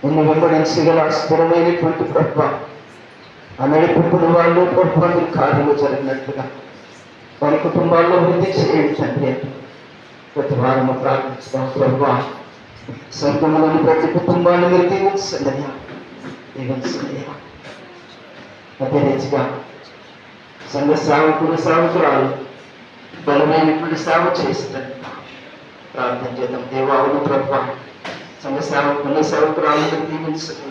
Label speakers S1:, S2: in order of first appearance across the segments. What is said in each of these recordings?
S1: నిన్ను వెంబడించగల స్థిరమైనటువంటి ప్రభ ఆ నడిపింపుడు వాళ్ళు ప్రభు కార్యము జరిగినట్లుగా వారి కుటుంబాల్లో వృద్ధి చేయండి తండ్రి. ప్రతి వారము ప్రార్థిస్తాం ప్రభు. సంఘంలోని ప్రతి కుటుంబాన్ని మీరు దీవించండి. అదే రీతిగా సంఘ సేవకులు సేవకురాలు బలమైనటువంటి సేవ చేస్తారు. ప్రార్థన చేద్దాం. దేవావును ప్రభు సంఘ సేవకులు సేవకురాలను దీవించండి.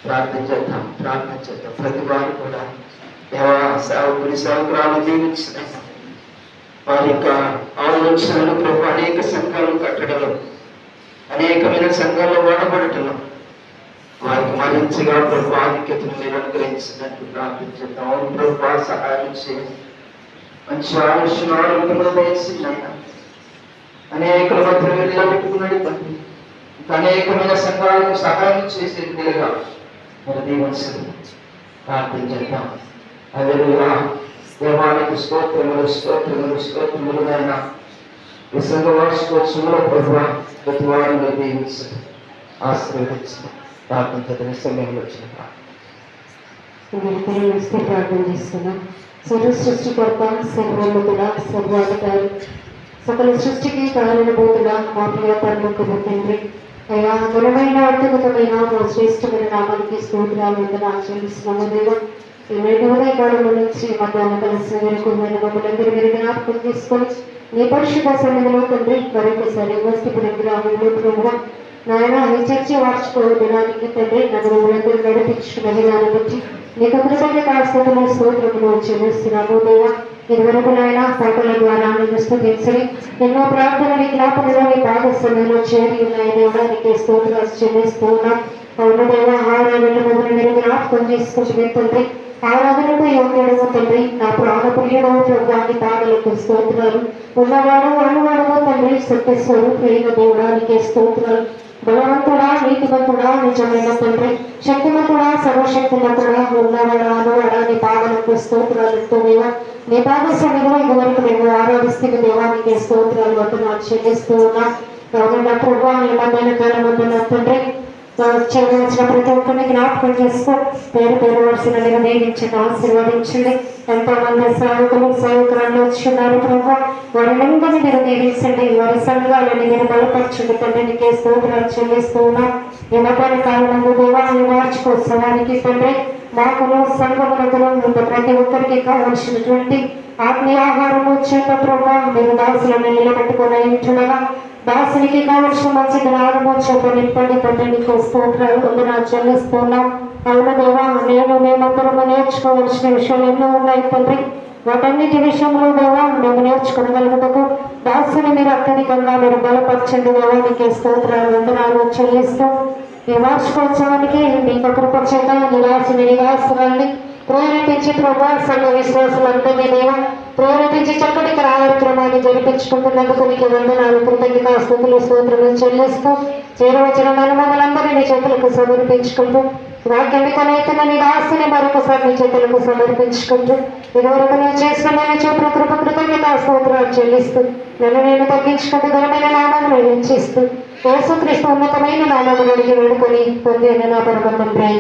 S1: ప్రార్థన చేద్దాం. ప్రతి వారు కూడా దేవా సేవకుని సేవకురాలను దీవించండి. వారి యొక్క ఆలోచనలు ప్రభు అనేక సంఘాలు కట్టడంలో, అనేకమైన సంఘాల్లో వాడబడటంలో వారికి మరింతగా ప్రభు ఆధిక్యతను మీరు అనుగ్రహించినట్టు ప్రార్థించేద్దాం. అవును ప్రభు సహాయం చేయండి. మంచి ఆలోచన ఆరోగ్యంలో వేసిందైనా అనేకుల మధ్య నిలబెట్టుకున్నాడు తండ్రి. అనేకమైన సంఘాలకు సహాయం చేసే విధంగా మరి దీవించండి. ప్రార్థించేద్దాం. హల్లెలూయా. దేవానికి స్తోత్రములు నాయన. ఈ సంఘ వార్షికోత్సవంలో ప్రభు ప్రతి వారిని దీవించండి, ఆశీర్వదించండి. ప్రార్థించడం సమయంలో వచ్చిన
S2: ప్రార్థన చేస్తున్నాం. సర్వ సృష్టికర్త, సర్వోన్నతుడ, సర్వాధికారి, సకల సృష్టికి కారణభూతుడ, మా ప్రియ పరలోకపు తండ్రి, అయ్యా ఘనమైన అద్భుతమైన మా శ్రేష్టమైన నామానికి స్తోత్రాలు చెల్లిస్తున్నాము దేవ. ఈ నేటి ఉదయకాలంలో నుంచి మధ్యాహ్నం కలిసి వరకు మమ్మల్ని మీరు జ్ఞాపకం తీసుకొని నీ పరిశుద్ధ సన్నిధిలో తండ్రి మరొకసారి వస్తుపురం గ్రామంలో ప్రభువా నాయన ఈ చర్చ వార్షిక దినానికి తండ్రి నగరంలో నడిపించుకున్న విధానం బట్టి నీకు కృతజ్ఞతాస్తుతులు స్తోత్రములు చెల్లిస్తున్నాము దేవ. ఇదివరకు నాయన పాటల ద్వారా నేను స్తుతించని ఎన్నో ప్రార్థనలు జ్ఞాపనలో నీ భాగస్వామ్యంలో చేరి ఉన్నాయి దేవా. నీకే స్తోత్రాలు చెల్లిస్తూ ఉన్నాం. అవును దేవ, ఆరాధనలు మమ్మల్ని మీరు జ్ఞాపకం చేసుకుంటే తండ్రి ఆరాధనకు యోగ్యుడము తండ్రి, నా ప్రాణప్రియుడవు ప్రభాని పాటలకు స్తోత్రాలు. ఉన్నవాడు అనువాడము తండ్రి, సత్య స్వరూపైన దేవుడానికి స్తోత్రాలు. బలవంతుడా, నీతివంతుడా, నిజమైన తండ్రి, శక్తిమంతుడా, సర్వశక్తిమంతుడా, ఉన్నవాడా అనువాడా నీ పాటలకు స్తోత్రాలు దేవా. నీ భాగస్వామిగా ఇదివరకు మేము ఆరాధిస్తున్న దేవానికి స్తోత్రాలు వందనాలు చెల్లిస్తూ ఉన్నాం. గవర్న ప్రభా ఈ మధ్యాహ్న కాలం వందన తండ్రి చేయవలసిన ప్రతి ఒక్కరిని జ్ఞాపకం చేసుకో. పేరు వరుసలను దీవించండి, ఆశీర్వదించండి. ఎంతో మంది సేవకురాలు వచ్చున్నారు ప్రభా. వారినందరినీ మీరు దీవించండి. వారి సంఘాలని మీరు బలపరచండి తండ్రి. నీకే స్తోత్రాలు చెల్లిస్తూ ఉన్నాం. ఈ మధ్యాహ్న కాలంలో దేవాన్ని మార్చుకోవడానికి తండ్రి మాకును సంఘమునందులో ఉన్న ప్రతి ఒక్కరికి కావలసినటువంటి ఆత్మీయ ఆహారము చేత ప్రభా మీరు దాసులను నిలబెట్టుకుని ఉంటుండగా దాసునికి కావలసిన మంచి జ్ఞానము చేత నింపండి తండ్రి. నీకు స్తోత్రాలు వందనాలు చెల్లిస్తున్నాం. అవును దేవా, మేమందరము నేర్చుకోవలసిన విషయాలు ఎన్నో ఉన్నాయి తండ్రి. వాటన్నిటి విషయంలో దేవా మేము నేర్చుకోగలుగుటకు దాసుని మీరు అత్యధికంగా మీరు బలపరచండి దేవా. నీకే స్తోత్రాలు వందనాలు చెల్లిస్తూ ఈ వార్షికోత్సవానికి మీకు కృప చేత నిరాశరాన్ని ప్రేరేపించి ప్రభా సంఘ విశ్వాసులందరినీ దేవా ప్రేరేపించి చక్కటి కార్యక్రమాన్ని జరిపించుకుంటున్నందుకు నీకు వందనాలు, కృతజ్ఞతాస్తుతులు, స్తోత్రములు చెల్లిస్తూ చేరవచ్చిన మమ్మల్ని నీ చేతులకు సమర్పించుకుంటూ వాక్యాన్ని కొనైతున్న నీ దాసుని మరొకసారి నీ చేతులకు సమర్పించుకుంటూ ఇదివరకు నేను చేసిన చూపుల కృప కృతజ్ఞతాస్తోత్రాలు చెల్లిస్తూ నేను తగ్గించుకుంటూ ఘనమైన నామమును హెచ్చిస్తూ యేసుక్రీస్తు ఉన్నతమైన నామమును అడిగి వేడుకొని పొంది నా పరమ తండ్రి.